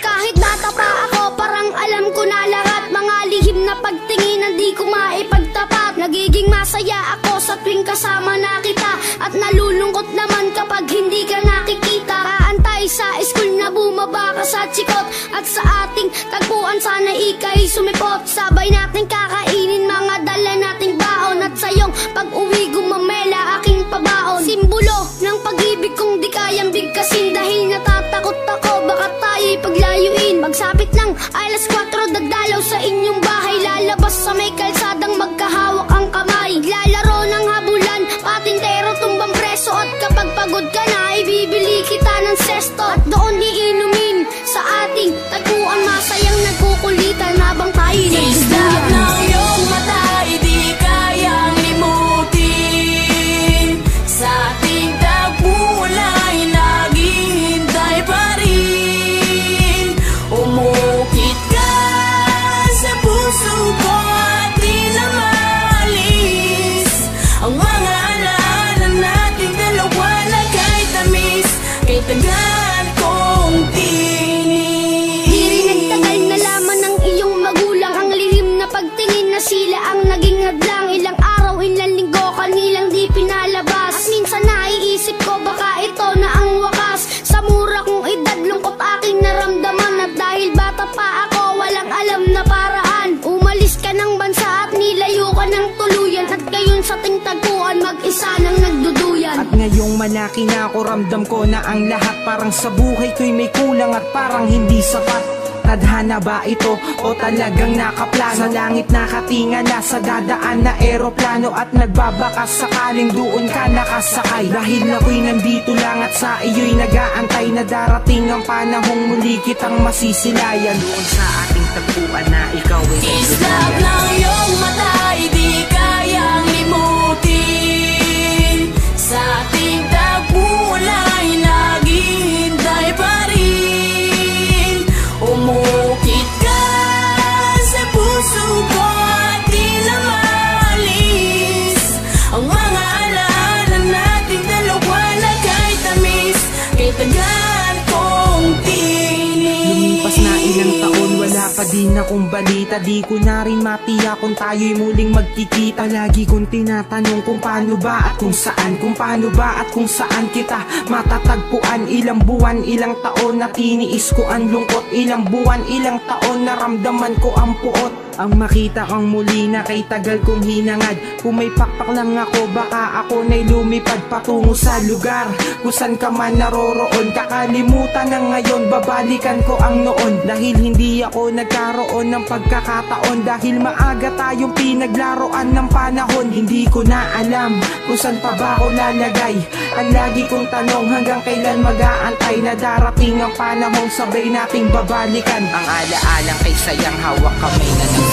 Kahit bata pa ako, parang alam ko na lahat. Mga lihim na pagtingin, di ko maipagtapat. Nagiging masaya ako sa tuwing kasama na kita, at nalulungkot naman kapag hindi ka nakikita. Kaantay sa school na bumaba ka sa chikot, at sa ating tagpuan sana ika'y sumipot. Sabay natin kakainin mga dala nating baon, at sayong pag-uwi gumamela aking pabaon. Simbolo ng pag-ibig kong di kayang bigkasin, dahil natatakot ako baka tayo'y paglayuin. Magsapit ng alas 4, dadalaw sa inyong bahay, lalabas sa may kalsadang magkahawak ang kamay. Lalaro ng habulan, patintero tumbang preso, at kapag pagod ka na, ibibili kita ng sesto. At doon iinumin sa ating tagpuan, masayang nagkukulitan habang tayo'y nagduduyan. ng iyong mata, di kayang limutin. Sa ating tagpuan ay naghihintay pa rin. Umukit ka sa puso ko at di na maalis ang mga alaala nating dalawa na kay tamis, kay tagal kong tinis. Di rin nagtagal na laman ng iyong magulang, ang lihim na pagtingin na sila ang naging hadlang. Ilang araw, ilang linggo, kanilang di pinalabas, at minsan naiisip ko baka ito na ang wakas. Sa mura kong edad, lungkot aking naramdaman, at dahil bata pa ako, walang alam na paraan. Umalis ka ng bansa at nilayo ka ng tuluyan, at ngayon sa ting tagpuan, mag-isa nang nagduduyan. At ngayong malaki na ako, ramdam ko na ang lahat parang sa buhay ko'y may kulang at parang hindi sapat. Tadhana ba ito o talagang nakaplano? Sa langit nakatingala, sa dadaan na eroplano, at nagbabakas sakaling doon ka nakasakay. Dahil ako'y nandito lang at sa iyo'y nag-aantay na darating ang panahong muli kitang masisilayan. Doon sa ating tagpuan na ikaw ay Islap ng iyong mata, di kayang limutin. Sa ating tagpuan ay naghihintay pa rin. Umukit ka sa puso ko at di na maalis ang mga alaala nating dalawa na kay tamis, kay tagal kong tinis. Lumipas na ilang taon, wala pa din akong balita. Di ko na rin matiyak kung tayo'y muling magkikita. Lagi kong tinatanong kung paano ba at kung saan, kung paano ba at kung saan kita matatagpuan. Ilang buwan, ilang taon na tiniis ko ang lungkot, ilang buwan, ilang taon naramdaman ko ang puot. Ang makita kang muli na kay tagal kong hinangad, kung may pakpak lang ako, baka ako na'y lumipad patungo sa lugar kung saan ka man naroroon. Kakalimutan na ngayon, babalikan ko ang noon, dahil hindi ako nagkaroon ng pagkakataon, dahil maaga tayong pinaglaruan ng panahon. Hindi ko na alam kung saan pa ba ako lalagay. Ang lagi kong tanong, hanggang kailan mag-aantay na darating ang panahong sabay nating babalikan. Ang alaalang kay sayang hawak kamay na